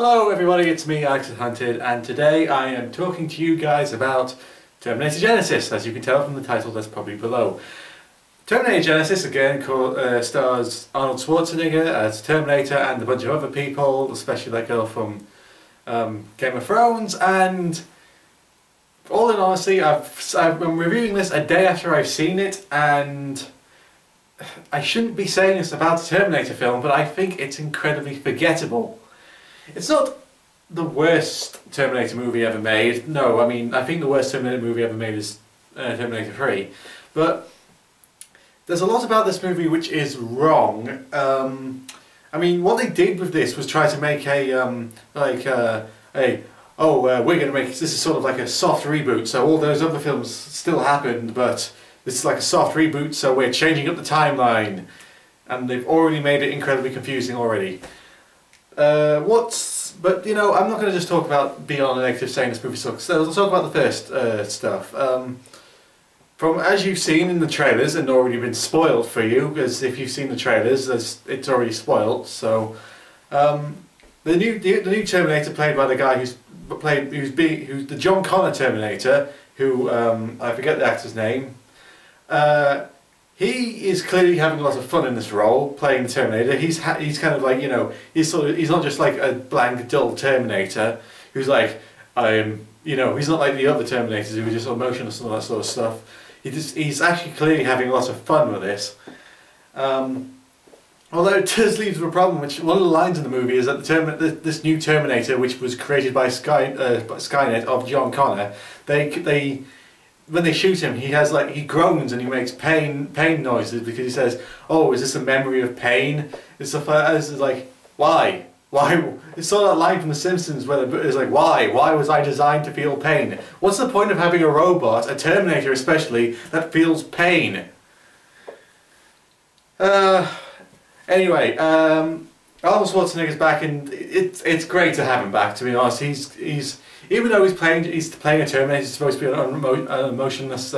Hello everybody, it's me, Alex Hunted, and today I am talking to you guys about Terminator Geniseye, as you can tell from the title that's probably below. Terminator Geniseye again stars Arnold Schwarzenegger as Terminator and a bunch of other people, especially that girl from Game of Thrones, and all in honesty, I'm reviewing this a day after I've seen it, and I shouldn't be saying this about a Terminator film, but I think it's incredibly forgettable. It's not the worst Terminator movie ever made. No, I mean, I think the worst Terminator movie ever made is Terminator 3. But there's a lot about this movie which is wrong. I mean, what they did with this was try to make we're going to make this is sort of like a soft reboot. So all those other films still happened, but this is like a soft reboot. So we're changing up the timeline, and they've already made it incredibly confusing already. But you know, I'm not going to just talk about being on a negative saying this movie sucks. So let's talk about the first stuff. From as you've seen in the trailers and already been spoiled for you, because if you've seen the trailers, it's already spoiled. So the new Terminator, played by the guy who's the John Connor Terminator, who I forget the actor's name. He is clearly having a lot of fun in this role, playing the Terminator. He's kind of like, you know, he's not just like a blank, dull Terminator who's like, you know, he's not like the other Terminators who are just emotionless and all that sort of stuff. He's actually clearly having a lot of fun with this. Although it does lead to a problem, which one of the lines in the movie is that this new Terminator, which was created by Skynet of John Connor, when they shoot him, he groans and he makes pain noises because he says, "Oh, is this a memory of pain?" It's like, why? It's sort of that line from The Simpsons where it's like, why? Why was I designed to feel pain? What's the point of having a robot, a Terminator especially, that feels pain? Anyway, Arnold Schwarzenegger's back, and it's great to have him back. To be honest, he's even though he's playing a Terminator, he's supposed to be an emotionless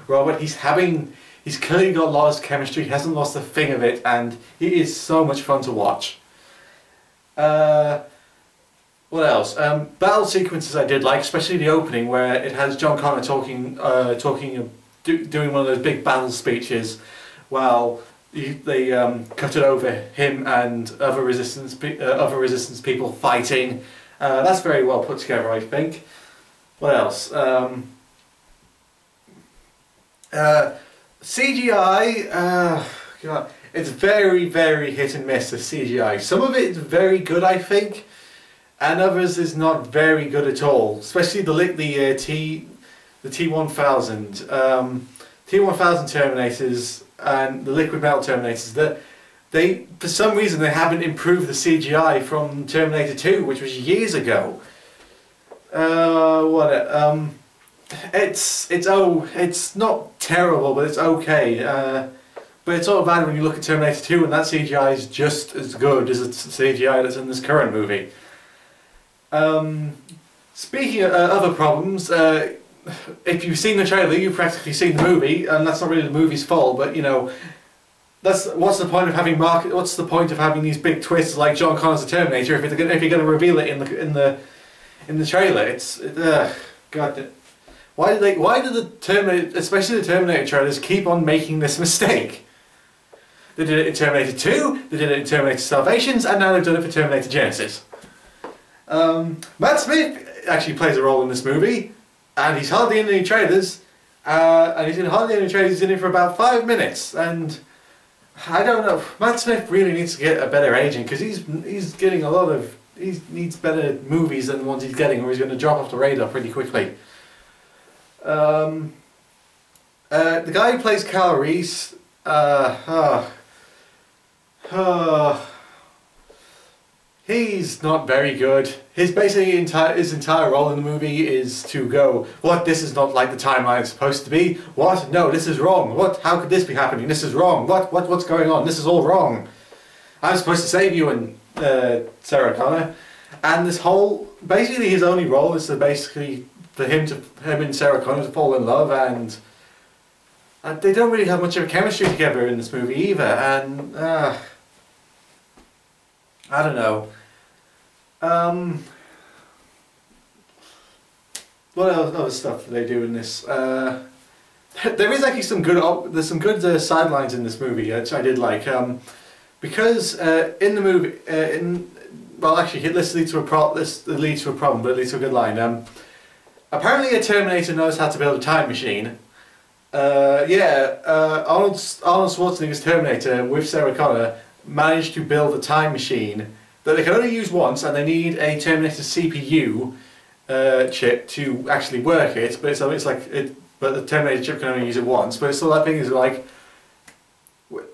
robot. He's clearly got lost chemistry. He hasn't lost a thing of it, and he is so much fun to watch. What else? Battle sequences I did like, especially the opening where it has John Connor doing one of those big battle speeches, while they cut it over him and other resistance people fighting. That's very well put together, I think. What else? CGI, God, it's very, very hit and miss, the CGI. Some of it is very good, I think, and others is not very good at all. Especially the T1000, T1000 Terminators and the liquid metal Terminators. For some reason, they haven't improved the CGI from Terminator 2, which was years ago. It's not terrible, but it's okay. But it's all bad when you look at Terminator 2, and that CGI is just as good as the CGI that's in this current movie. Speaking of other problems, if you've seen the trailer, you've practically seen the movie, and that's not really the movie's fault, but you know, what's the point of having these big twists like John Connor's the Terminator if you're going to reveal it in the trailer? God, why do the Terminator, especially the Terminator trailers, keep on making this mistake? They did it in Terminator 2, they did it in Terminator Salvations, and now they've done it for Terminator Geniseye. Matt Smith actually plays a role in this movie, and he's hardly in any trailers, he's in it for about 5 minutes, and I don't know, Matt Smith really needs to get a better agent, because he's getting he needs better movies than the ones he's getting, or he's going to drop off the radar pretty quickly. The guy who plays Kyle Reese, he's not very good. His entire role in the movie is to go, what, this is not like the timeline it's supposed to be? What? No, this is wrong. What? How could this be happening? This is wrong. What's going on? This is all wrong. I'm supposed to save you and Sarah Connor. And this whole, basically his only role is to basically for him and Sarah Connor to fall in love, and they don't really have much of a chemistry together in this movie either, and I don't know. What else, other stuff do they do in this? There is actually some good. There's some good sidelines in this movie, which I did like. Because in the movie, well, actually, this leads to a problem, but it leads to a good line. Apparently, a Terminator knows how to build a time machine. Arnold Schwarzenegger's Terminator with Sarah Connor managed to build a time machine that they can only use once, and they need a Terminator CPU chip to actually work it. But but the Terminator chip can only use it once. But it's still that thing is like,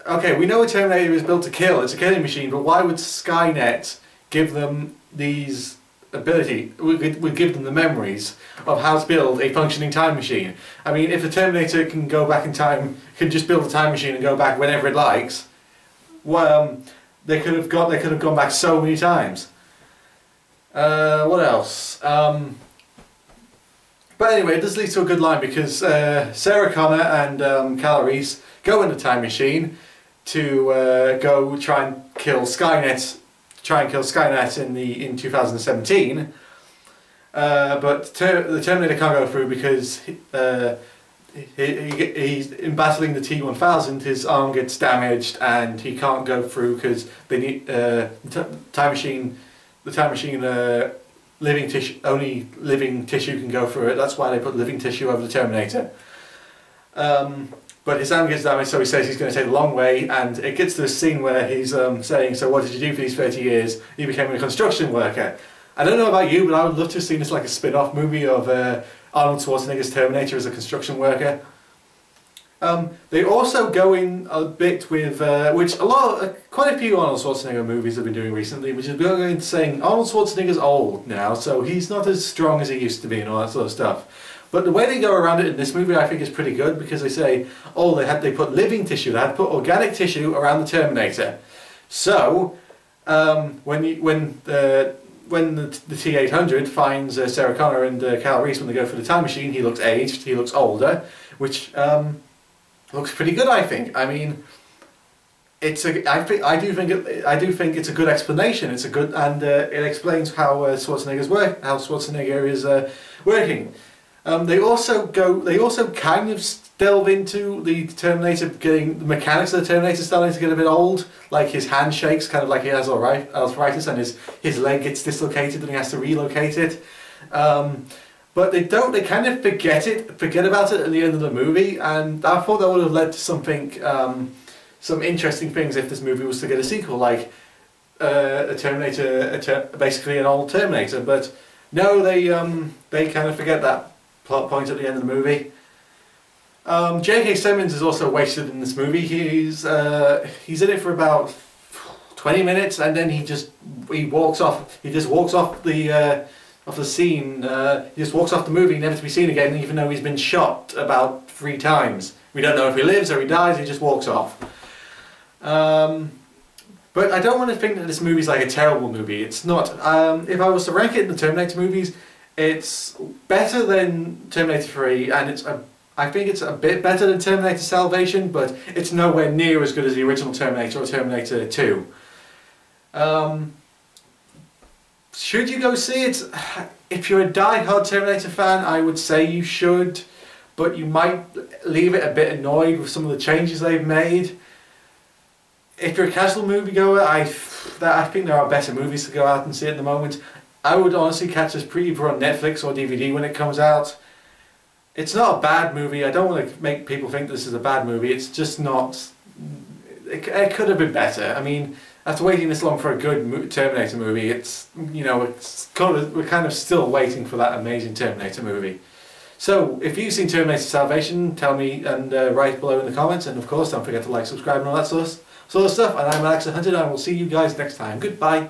okay, we know a Terminator is built to kill. It's a killing machine, but why would Skynet give them these ability? Would give them the memories of how to build a functioning time machine. I mean, if the Terminator can go back in time, can just build a time machine and go back whenever it likes, well, they could have gone back so many times. What else? But anyway, this leads to a good line because Sarah Connor and Narcisse go in the time machine to go try and kill Skynet. In 2017, but the Terminator can't go through because he's in battling the T-1000. His arm gets damaged and he can't go through because they need the time machine. Living tissue, only living tissue can go through it. That's why they put living tissue over the Terminator. But his arm gets damaged, so he says he's going to take the long way, and it gets to a scene where he's saying, "So what did you do for these 30 years? You became a construction worker." I don't know about you, but I would love to have seen this like a spin-off movie of Arnold Schwarzenegger's Terminator as a construction worker. They also go in a bit with, which quite a few Arnold Schwarzenegger movies have been doing recently, which is going into saying Arnold Schwarzenegger's old now, so he's not as strong as he used to be and all that sort of stuff. But the way they go around it in this movie I think is pretty good, because they say, oh, they put living tissue, they had to put organic tissue around the Terminator. So, when the T-800 finds Sarah Connor and Narcisse when they go for the time machine, he looks aged, he looks older, which looks pretty good, I think. I mean, I do think it's a good explanation. It's a good, and it explains how Schwarzenegger is working. They also kind of delve into the Terminator, getting the mechanics of the Terminator starting to get a bit old. Like his hand shakes, kind of like he has arthritis, and his leg gets dislocated and he has to relocate it. But they kind of forget about it at the end of the movie, and I thought that would have led to something, some interesting things if this movie was to get a sequel, like a Terminator, basically an old Terminator. But no, they kind of forget that plot point at the end of the movie. J.K. Simmons is also wasted in this movie. He's in it for about 20 minutes, and then he walks off. He just walks off the scene. He just walks off the movie, never to be seen again, even though he's been shot about 3 times. We don't know if he lives or he dies. He just walks off. But I don't want to think that this movie's like a terrible movie. It's not. If I was to rank it in the Terminator movies, it's better than Terminator 3, and I think it's a bit better than Terminator Salvation, but it's nowhere near as good as the original Terminator or Terminator 2. Should you go see it? If you're a die-hard Terminator fan, I would say you should, but you might leave it a bit annoyed with some of the changes they've made. If you're a casual moviegoer, I think there are better movies to go out and see at the moment. I would honestly catch this either on Netflix or DVD when it comes out. It's not a bad movie. I don't want to make people think this is a bad movie. It's just not. It could have been better. I mean, after waiting this long for a good Terminator movie, we're kind of still waiting for that amazing Terminator movie. So, if you've seen Terminator Salvation, tell me and write below in the comments. And of course, don't forget to like, subscribe, and all that sort of stuff. And I'm Alex the Hunter, and I will see you guys next time. Goodbye.